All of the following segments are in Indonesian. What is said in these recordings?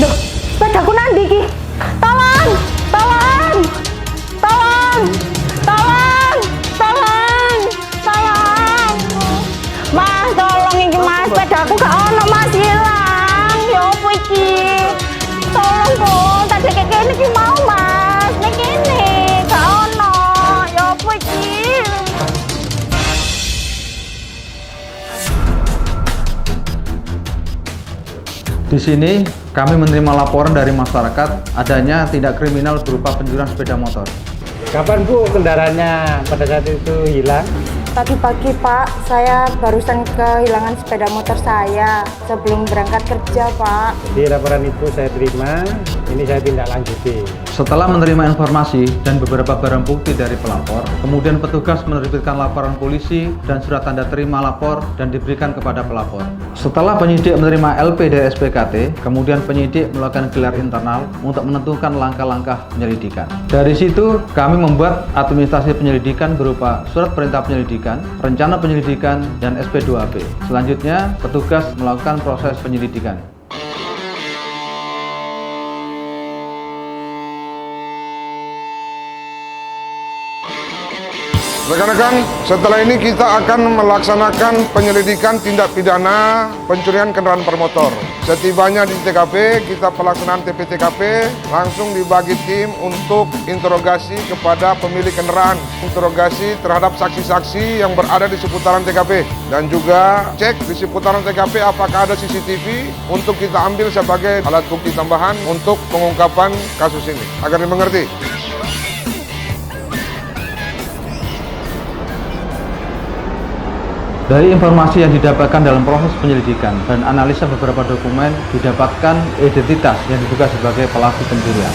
Duh, sepedaku nandi ki. Tolong, tolong, tolong, tolong, tolong, tolong. Mas, tolong iki Mas, sepedaku gak ono Mas, hilang. Ya opo iki? Tolong Bu, tadi kayak gini ki mau Mas. Nek kene gak ono. Ya opo iki? Di sini kami menerima laporan dari masyarakat adanya tindak kriminal berupa pencurian sepeda motor. Kapan Bu kendaraannya pada saat itu hilang? Tadi pagi Pak, saya barusan kehilangan sepeda motor saya sebelum berangkat kerja Pak. Di laporan itu saya terima, ini saya tindak lanjuti. Setelah menerima informasi dan beberapa barang bukti dari pelapor, kemudian petugas menerbitkan laporan polisi dan surat tanda terima lapor dan diberikan kepada pelapor. Setelah penyidik menerima LP dari SPKT, kemudian penyidik melakukan gelar internal untuk menentukan langkah-langkah penyelidikan. Dari situ, kami membuat administrasi penyelidikan berupa surat perintah penyelidikan, rencana penyelidikan, dan SP2AP. Selanjutnya, petugas melakukan proses penyelidikan. Rekan-rekan, setelah ini kita akan melaksanakan penyelidikan tindak pidana pencurian kendaraan bermotor. Setibanya di TKP, kita pelaksanaan TP-TKP, langsung dibagi tim untuk interogasi kepada pemilik kendaraan, interogasi terhadap saksi-saksi yang berada di seputaran TKP, dan juga cek di seputaran TKP apakah ada CCTV untuk kita ambil sebagai alat bukti tambahan untuk pengungkapan kasus ini. Agar dimengerti. Dari informasi yang didapatkan dalam proses penyelidikan dan analisa beberapa dokumen, didapatkan identitas yang diduga sebagai pelaku pencurian.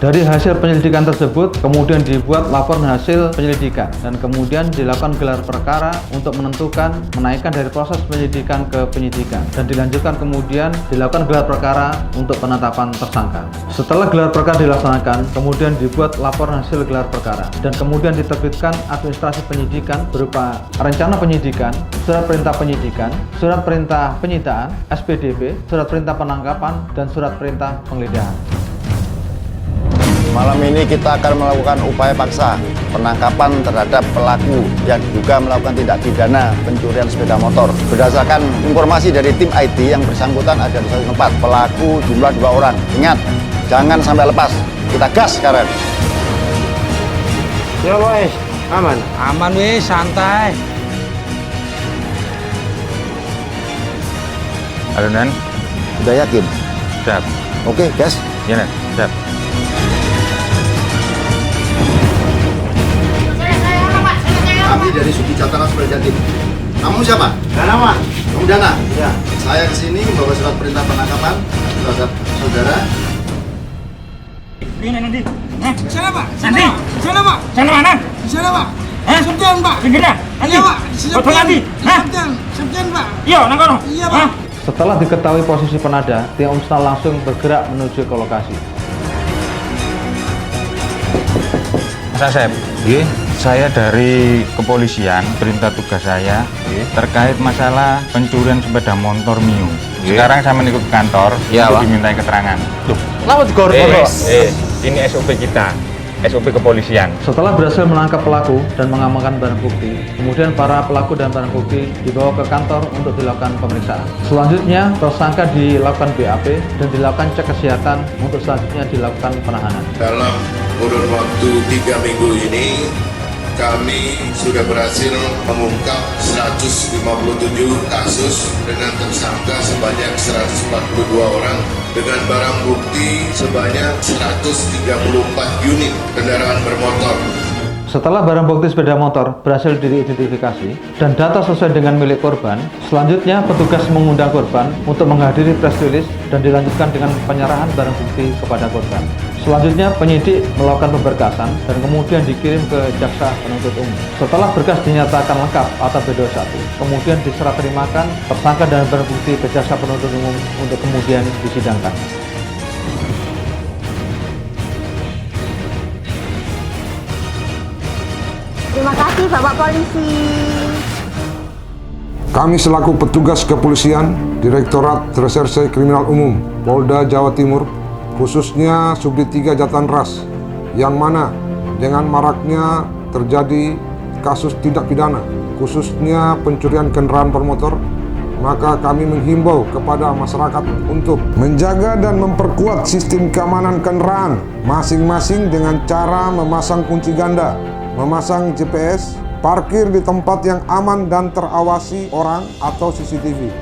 Dari hasil penyelidikan tersebut, kemudian dibuat laporan hasil penyelidikan dan kemudian dilakukan gelar perkara untuk menentukan menaikkan dari proses penyelidikan ke penyidikan dan dilanjutkan kemudian dilakukan gelar perkara untuk penetapan tersangka. Setelah gelar perkara dilaksanakan, kemudian dibuat laporan hasil gelar perkara dan kemudian diterbitkan administrasi penyidikan berupa rencana penyidikan, surat perintah penyidikan, surat perintah penyitaan, SPDP, surat perintah penangkapan, dan surat perintah penggeledahan. Malam ini kita akan melakukan upaya paksa penangkapan terhadap pelaku yang diduga melakukan tindak pidana pencurian sepeda motor. Berdasarkan informasi dari tim IT yang bersangkutan ada di satu tempat, pelaku jumlah 2 orang. Ingat, jangan sampai lepas. Kita gas sekarang. Ya boys, aman? Aman wis, santai. Halo Nen, udah yakin? Siap. Oke, gas. Iya Nen, siap. Kami dari Suku Jatana Jatim. Kamu siapa? Dana Pak. Kamu Dana? Ya. Saya kesini membawa surat perintah penangkapan terhadap saudara. Ini nanti. Sana Pak. Nanti. Sana Pak. Sana mana? Sana Pak. Hah? Septian Pak. Pinggirnya. Iya Pak. Betul nanti. Hah? Septian Pak. Iya, nang kono. Iya Pak. Setelah diketahui posisi penada, tim Umsal langsung bergerak menuju ke lokasi. Mas Asep, saya dari kepolisian, perintah tugas saya terkait masalah pencurian sepeda motor Mio. Sekarang saya menikut ke kantor untuk dimintai keterangan. Loh, Kenapa digorok-gorok? Ini SOP kita, SOP kepolisian. Setelah berhasil menangkap pelaku dan mengamankan barang bukti, kemudian para pelaku dan barang bukti dibawa ke kantor untuk dilakukan pemeriksaan. Selanjutnya, tersangka dilakukan BAP dan dilakukan cek kesehatan untuk selanjutnya dilakukan penahanan. Dalam kurun waktu 3 minggu ini, kami sudah berhasil mengungkap 157 kasus dengan tersangka sebanyak 142 orang dengan barang bukti sebanyak 134 unit kendaraan bermotor. Setelah barang bukti sepeda motor berhasil diidentifikasi dan data sesuai dengan milik korban, selanjutnya petugas mengundang korban untuk menghadiri press release dan dilanjutkan dengan penyerahan barang bukti kepada korban. Selanjutnya penyidik melakukan pemberkasan dan kemudian dikirim ke jaksa penuntut umum. Setelah berkas dinyatakan lengkap atau B21, kemudian diserah terimakan tersangka dan barang bukti ke jaksa penuntut umum untuk kemudian disidangkan. Terima kasih Bapak Polisi. Kami selaku petugas kepolisian, Direktorat Reserse Kriminal Umum, Polda Jawa Timur, khususnya Subdit 3 Jatan Ras, yang mana dengan maraknya terjadi kasus tindak pidana, khususnya pencurian kendaraan bermotor, maka kami menghimbau kepada masyarakat untuk menjaga dan memperkuat sistem keamanan kendaraan masing-masing dengan cara memasang kunci ganda, memasang GPS, parkir di tempat yang aman dan terawasi orang atau CCTV.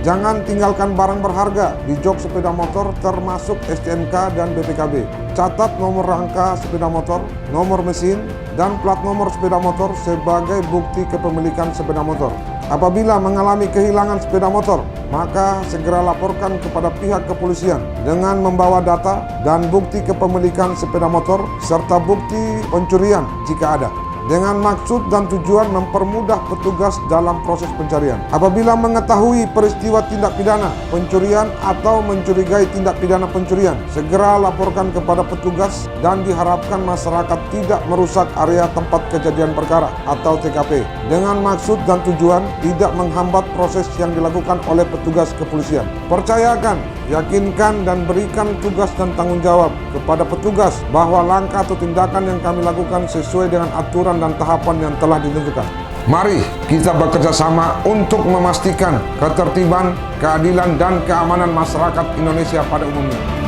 Jangan tinggalkan barang berharga di jok sepeda motor termasuk STNK dan BPKB. Catat nomor rangka sepeda motor, nomor mesin, dan plat nomor sepeda motor sebagai bukti kepemilikan sepeda motor. Apabila mengalami kehilangan sepeda motor, maka segera laporkan kepada pihak kepolisian dengan membawa data dan bukti kepemilikan sepeda motor serta bukti pencurian jika ada, dengan maksud dan tujuan mempermudah petugas dalam proses pencarian. Apabila mengetahui peristiwa tindak pidana pencurian atau mencurigai tindak pidana pencurian, segera laporkan kepada petugas dan diharapkan masyarakat tidak merusak area tempat kejadian perkara atau TKP, dengan maksud dan tujuan tidak menghambat proses yang dilakukan oleh petugas kepolisian. Percayakan, yakinkan dan berikan tugas dan tanggung jawab kepada petugas bahwa langkah atau tindakan yang kami lakukan sesuai dengan aturan dan tahapan yang telah ditentukan. Mari kita bekerja sama untuk memastikan ketertiban, keadilan, dan keamanan masyarakat Indonesia pada umumnya.